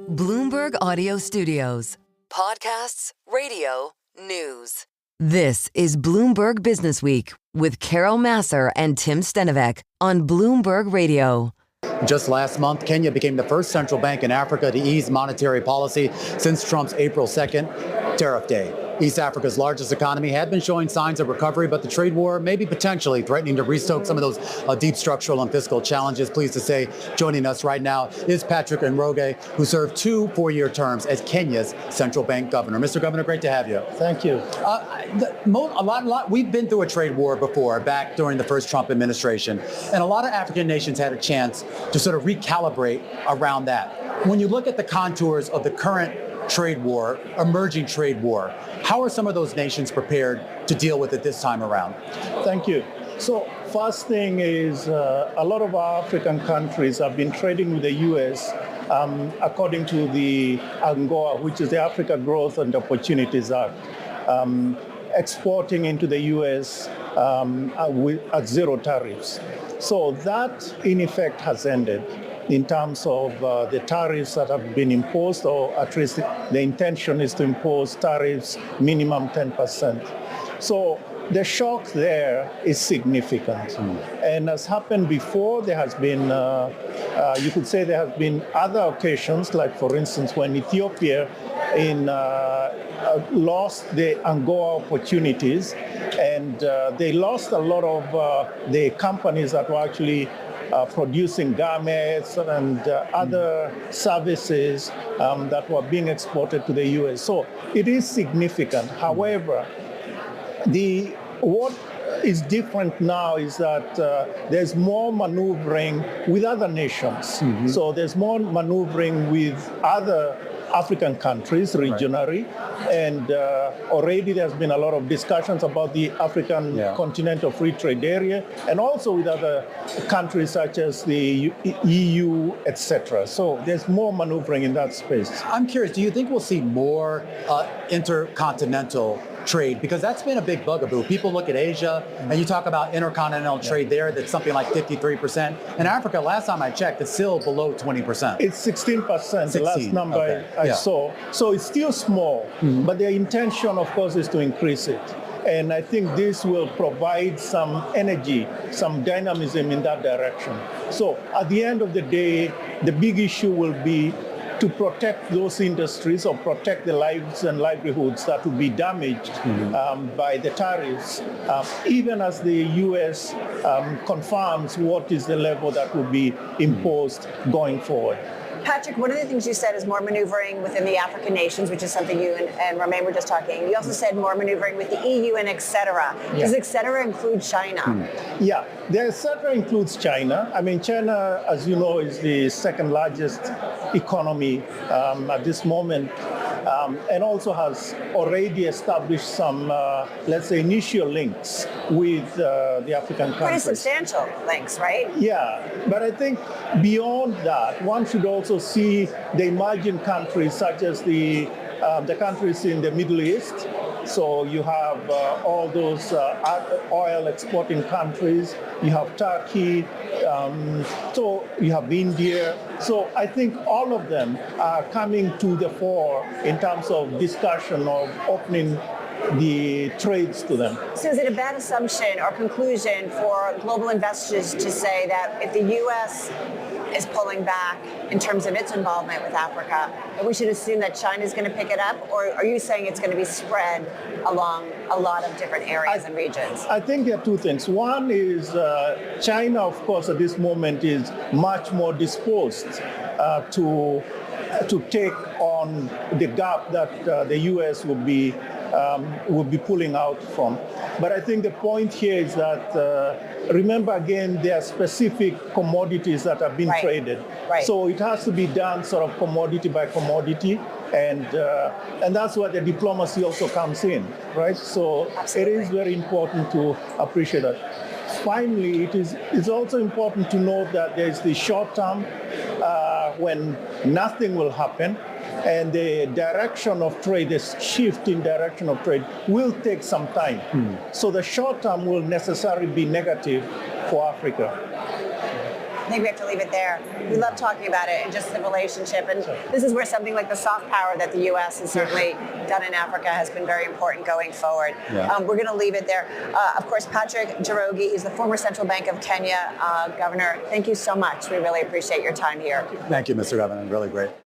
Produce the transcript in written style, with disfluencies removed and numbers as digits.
Bloomberg Audio Studios. Podcasts, radio, news. This is Bloomberg Businessweek with Carol Massar and Tim Stenovec on Bloomberg Radio. Just last month, Kenya became the first central bank in Africa to ease monetary policy since Trump's April 2nd tariff day. East Africa's largest economy had been showing signs of recovery, but the trade war may be potentially threatening to restoke some of those deep structural and fiscal challenges. Pleased to say, joining us right now is Patrick Ngugi, who served 2 four-year terms as Kenya's central bank governor. Mr. Governor, great to have you. Thank you. We've been through a trade war before, back during the first Trump administration, and a lot of African nations had a chance to sort of recalibrate around that. When you look at the contours of the current trade war, emerging trade war, how are some of those nations prepared to deal with it this time around? Thank you. So first thing is a lot of our African countries have been trading with the U.S. According to the AGOA, which is the Africa Growth and Opportunities Act, exporting into the U.S. At zero tariffs. So that, in effect, has ended in terms of the tariffs that have been imposed, or at least the intention is to impose tariffs minimum 10%. So the shock there is significant. And as happened before, there has been, you could say there have been other occasions, like for instance, when Ethiopia lost the AGOA opportunities, and they lost a lot of the companies that were actually producing garments and other services that were being exported to the U.S. So it is significant. However, what is different now is that there's more maneuvering with other nations. So there's more maneuvering with other African countries regionally, and already there's been a lot of discussions about the African Continental Free Trade Area, and also with other countries such as the EU, etc. So there's more maneuvering in that space. I'm curious, do you think we'll see more intercontinental trade? Because that's been a big bugaboo. People look at Asia and you talk about intercontinental trade there, that's something like 53%. In Africa, last time I checked, it's still below 20%. It's 16%, the last number I saw. So it's still small, but the intention, of course, is to increase it. And I think this will provide some energy, some dynamism in that direction. So at the end of the day, the big issue will be to protect those industries, or protect the lives and livelihoods that will be damaged by the tariffs, even as the U.S. confirms what is the level that will be imposed going forward. Patrick, one of the things you said is more maneuvering within the African nations, which is something you and Romaine were just talking. You also said more maneuvering with the EU and et cetera. Does et cetera include China? Yeah, the et cetera includes China. I mean, China, as you know, is the second largest economy at this moment, and also has already established some, let's say, initial links with the African countries. Pretty substantial links, right? Yeah, but I think beyond that, one should also see the emerging countries, such as the countries in the Middle East. So you have all those oil exporting countries, you have Turkey, so you have India. So I think all of them are coming to the fore in terms of discussion of opening the trades to them. So is it a bad assumption or conclusion for global investors to say that if the U.S. is pulling back in terms of its involvement with Africa, that we should assume that China is going to pick it up? Or are you saying it's going to be spread along a lot of different areas and regions? I think there are two things. One is China, of course, at this moment is much more disposed to take on the gap that the U.S. would be pulling out from. But I think the point here is that, remember again, there are specific commodities that have been traded. Right. So it has to be done sort of commodity by commodity. And that's where the diplomacy also comes in, right? So Absolutely. It is very important to appreciate that. Finally, it's also important to note that there is the short term when nothing will happen, and the direction of trade, the shift in direction of trade will take some time. So the short term will necessarily be negative for Africa. I think we have to leave it there. We love talking about it and just the relationship. And this is where something like the soft power that the U.S. has certainly done in Africa has been very important going forward. Yeah. We're going to leave it there. Of course, Patrick Njoroge is the former Central Bank of Kenya governor. Thank you so much. We really appreciate your time here. Thank you, Mr. Governor. Really great.